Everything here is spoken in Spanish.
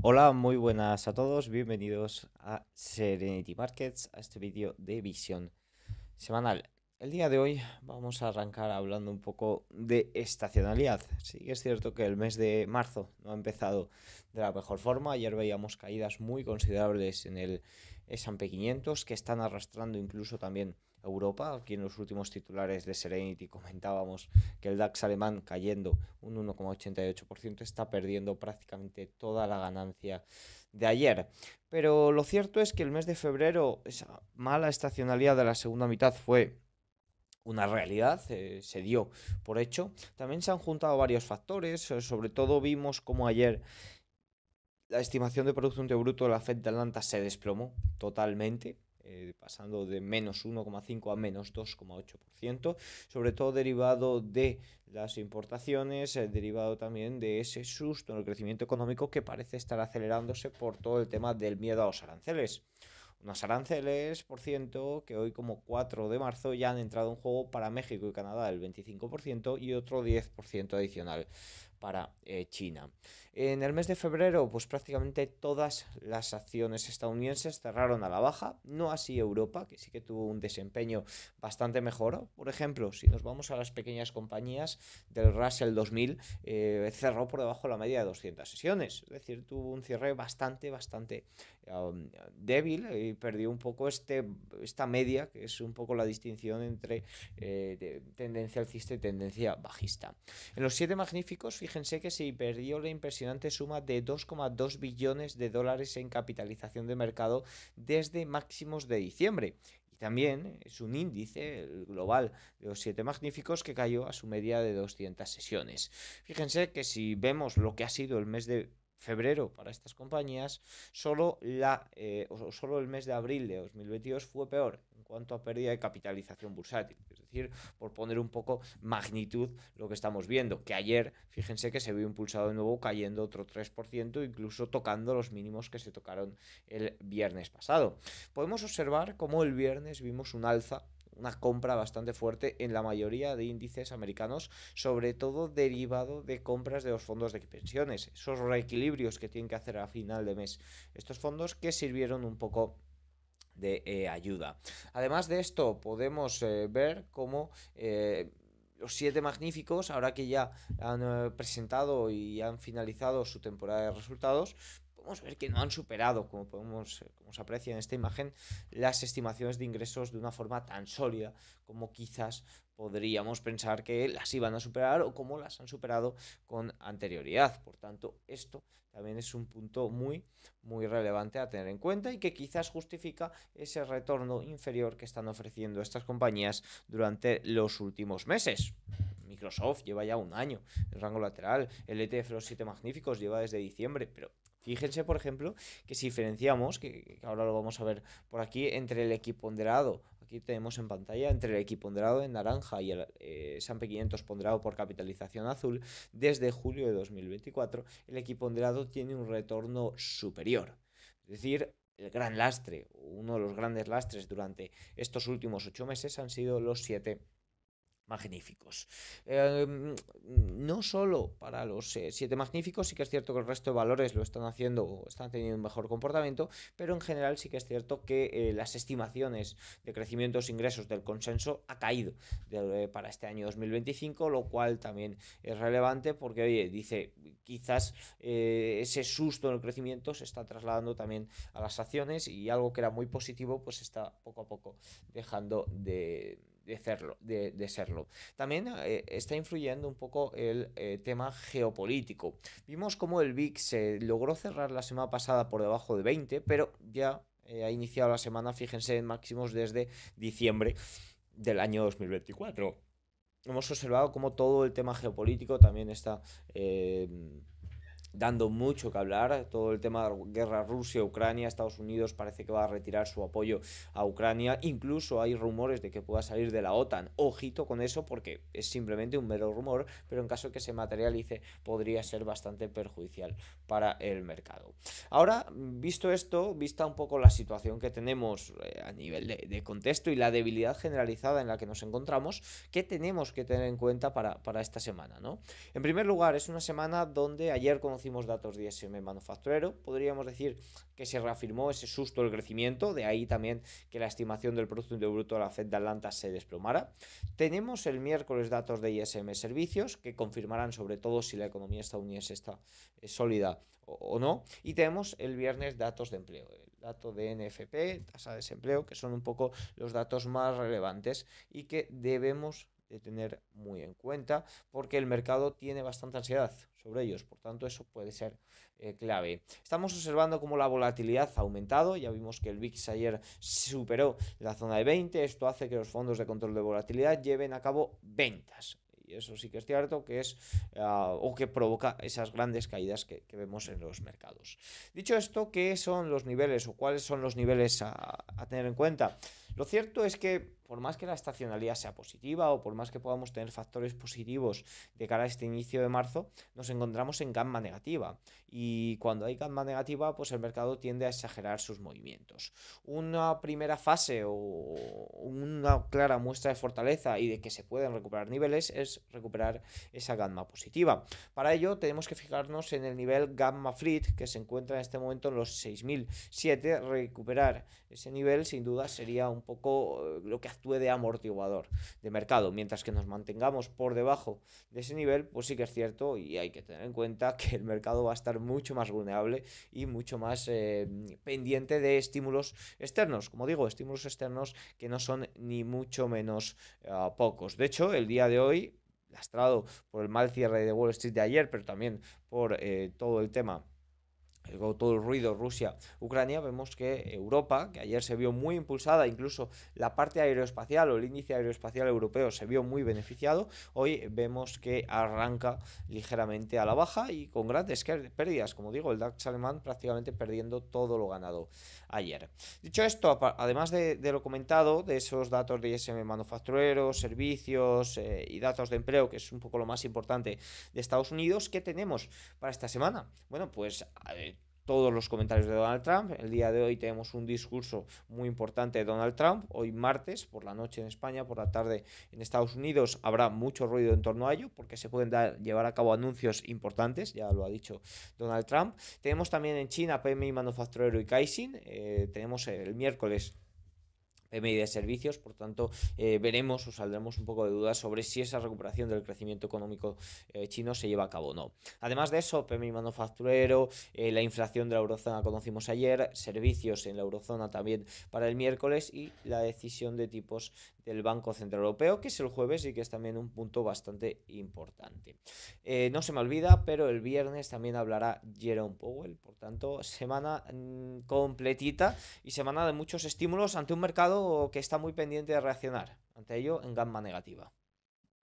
Hola, muy buenas a todos, bienvenidos a Serenity Markets, a este vídeo de visión semanal. El día de hoy vamos a arrancar hablando un poco de estacionalidad. Sí que es cierto que el mes de marzo no ha empezado de la mejor forma. Ayer veíamos caídas muy considerables en el S&P 500 que están arrastrando incluso también Europa. Aquí en los últimos titulares de Serenity comentábamos que el DAX alemán cayendo un 1,88% está perdiendo prácticamente toda la ganancia de ayer. Pero lo cierto es que el mes de febrero, esa mala estacionalidad de la segunda mitad fue una realidad, se dio por hecho. También se han juntado varios factores, sobre todo vimos como ayer la estimación de Producto Interior Bruto de la Fed de Atlanta se desplomó totalmente, pasando de menos 1,5 a menos 2,8%, sobre todo derivado de las importaciones, derivado también de ese susto en el crecimiento económico que parece estar acelerándose por todo el tema del miedo a los aranceles. Unos aranceles, por ciento, que hoy como 4 de marzo ya han entrado en juego para México y Canadá el 25% y otro 10% adicional para China. En el mes de febrero, pues prácticamente todas las acciones estadounidenses cerraron a la baja, no así Europa, que sí que tuvo un desempeño bastante mejor. Por ejemplo, si nos vamos a las pequeñas compañías del Russell 2000, cerró por debajo de la media de 200 sesiones, es decir, tuvo un cierre bastante débil y perdió un poco esta media, que es un poco la distinción entre tendencia alcista y tendencia bajista. En los 7 magníficos, fíjense que se perdió la impresionante suma de 2,2 billones de dólares en capitalización de mercado desde máximos de diciembre. Y también es un índice global de los 7 magníficos que cayó a su media de 200 sesiones. Fíjense que si vemos lo que ha sido el mes de febrero para estas compañías, solo el mes de abril de 2022 fue peor en cuanto a pérdida de capitalización bursátil. Es decir, por poner un poco magnitud lo que estamos viendo, que ayer, fíjense que se vio impulsado de nuevo cayendo otro 3%, incluso tocando los mínimos que se tocaron el viernes pasado. Podemos observar cómo el viernes vimos un alza, una compra bastante fuerte en la mayoría de índices americanos, sobre todo derivado de compras de los fondos de pensiones, esos reequilibrios que tienen que hacer a final de mes estos fondos que sirvieron un poco de ayuda. Además de esto, podemos ver cómo los 7 magníficos, ahora que ya han presentado y han finalizado su temporada de resultados, podemos ver que no han superado, como se aprecia en esta imagen, las estimaciones de ingresos de una forma tan sólida como quizás podríamos pensar que las iban a superar o como las han superado con anterioridad. Por tanto, esto también es un punto muy relevante a tener en cuenta y que quizás justifica ese retorno inferior que están ofreciendo estas compañías durante los últimos meses. Microsoft lleva ya un año en rango lateral, el ETF de los 7 magníficos lleva desde diciembre, pero fíjense, por ejemplo, que si diferenciamos, que ahora lo vamos a ver por aquí, entre el equiponderado, aquí tenemos en pantalla, entre el equiponderado en naranja y el S&P 500 ponderado por capitalización azul, desde julio de 2024, el equiponderado tiene un retorno superior. Es decir, el gran lastre, uno de los grandes lastres durante estos últimos 8 meses han sido los 7 magníficos. No solo para los 7 magníficos, sí que es cierto que el resto de valores lo están haciendo o están teniendo un mejor comportamiento, pero en general sí que es cierto que las estimaciones de crecimientos e ingresos del consenso ha caído para este año 2025, lo cual también es relevante porque, oye, dice, quizás ese susto en el crecimiento se está trasladando también a las acciones y algo que era muy positivo pues está poco a poco dejando de serlo. También está influyendo un poco el tema geopolítico. Vimos cómo el VIX se logró cerrar la semana pasada por debajo de 20, pero ya ha iniciado la semana, fíjense, en máximos desde diciembre del año 2024. Hemos observado cómo todo el tema geopolítico también está dando mucho que hablar. Todo el tema de la guerra Rusia-Ucrania, Estados Unidos parece que va a retirar su apoyo a Ucrania. Incluso hay rumores de que pueda salir de la OTAN. Ojito con eso porque es simplemente un mero rumor, pero en caso de que se materialice podría ser bastante perjudicial para el mercado. Ahora, visto esto, vista un poco la situación que tenemos a nivel de contexto y la debilidad generalizada en la que nos encontramos, ¿qué tenemos que tener en cuenta para esta semana, ¿no? En primer lugar, es una semana donde ayer conocimos conocimos datos de ISM manufacturero, podríamos decir que se reafirmó ese susto del crecimiento, de ahí también que la estimación del Producto Interior Bruto de la Fed de Atlanta se desplomara. Tenemos el miércoles datos de ISM servicios, que confirmarán sobre todo si la economía estadounidense está sólida o no. Y tenemos el viernes datos de empleo, el dato de NFP, tasa de desempleo, que son un poco los datos más relevantes y que debemos de tener muy en cuenta porque el mercado tiene bastante ansiedad sobre ellos, por tanto eso puede ser clave. Estamos observando cómo la volatilidad ha aumentado, ya vimos que el VIX ayer superó la zona de 20, esto hace que los fondos de control de volatilidad lleven a cabo ventas. Y eso sí que es cierto que es o que provoca esas grandes caídas que vemos en los mercados. Dicho esto, ¿qué son los niveles o cuáles son los niveles a tener en cuenta? Lo cierto es que por más que la estacionalidad sea positiva o por más que podamos tener factores positivos de cara a este inicio de marzo, nos encontramos en gamma negativa. Y cuando hay gamma negativa, pues el mercado tiende a exagerar sus movimientos. Una primera fase o una clara muestra de fortaleza y de que se pueden recuperar niveles es recuperar esa gamma positiva. Para ello tenemos que fijarnos en el nivel gamma fleet que se encuentra en este momento en los 6007. Recuperar ese nivel sin duda sería un poco lo que actúe de amortiguador de mercado, mientras que nos mantengamos por debajo de ese nivel, pues sí que es cierto y hay que tener en cuenta que el mercado va a estar mucho más vulnerable y mucho más pendiente de estímulos externos, como digo, estímulos externos que no son ni mucho menos pocos. De hecho, el día de hoy, lastrado por el mal cierre de Wall Street de ayer, pero también por todo el tema, todo el ruido Rusia-Ucrania, vemos que Europa, que ayer se vio muy impulsada, incluso la parte aeroespacial o el índice aeroespacial europeo se vio muy beneficiado, hoy vemos que arranca ligeramente a la baja y con grandes pérdidas, como digo, el DAX alemán prácticamente perdiendo todo lo ganado ayer. Dicho esto, además de lo comentado, de esos datos de ISM manufacturero, servicios y datos de empleo, que es un poco lo más importante de Estados Unidos, ¿qué tenemos para esta semana? Bueno, pues todos los comentarios de Donald Trump. El día de hoy tenemos un discurso muy importante de Donald Trump. Hoy martes, por la noche en España, por la tarde en Estados Unidos, habrá mucho ruido en torno a ello porque se pueden llevar a cabo anuncios importantes, ya lo ha dicho Donald Trump. Tenemos también en China PMI manufacturero y Caixin. Tenemos el miércoles PMI de servicios, por tanto veremos o saldremos un poco de dudas sobre si esa recuperación del crecimiento económico chino se lleva a cabo o no. Además de eso, PMI manufacturero, la inflación de la eurozona conocimos ayer, servicios en la eurozona también para el miércoles y la decisión de tipos del Banco Central Europeo, que es el jueves y que es también un punto bastante importante. No se me olvida, pero el viernes también hablará Jerome Powell, por tanto, semana completita y semana de muchos estímulos ante un mercado que está muy pendiente de reaccionar ante ello en gamma negativa.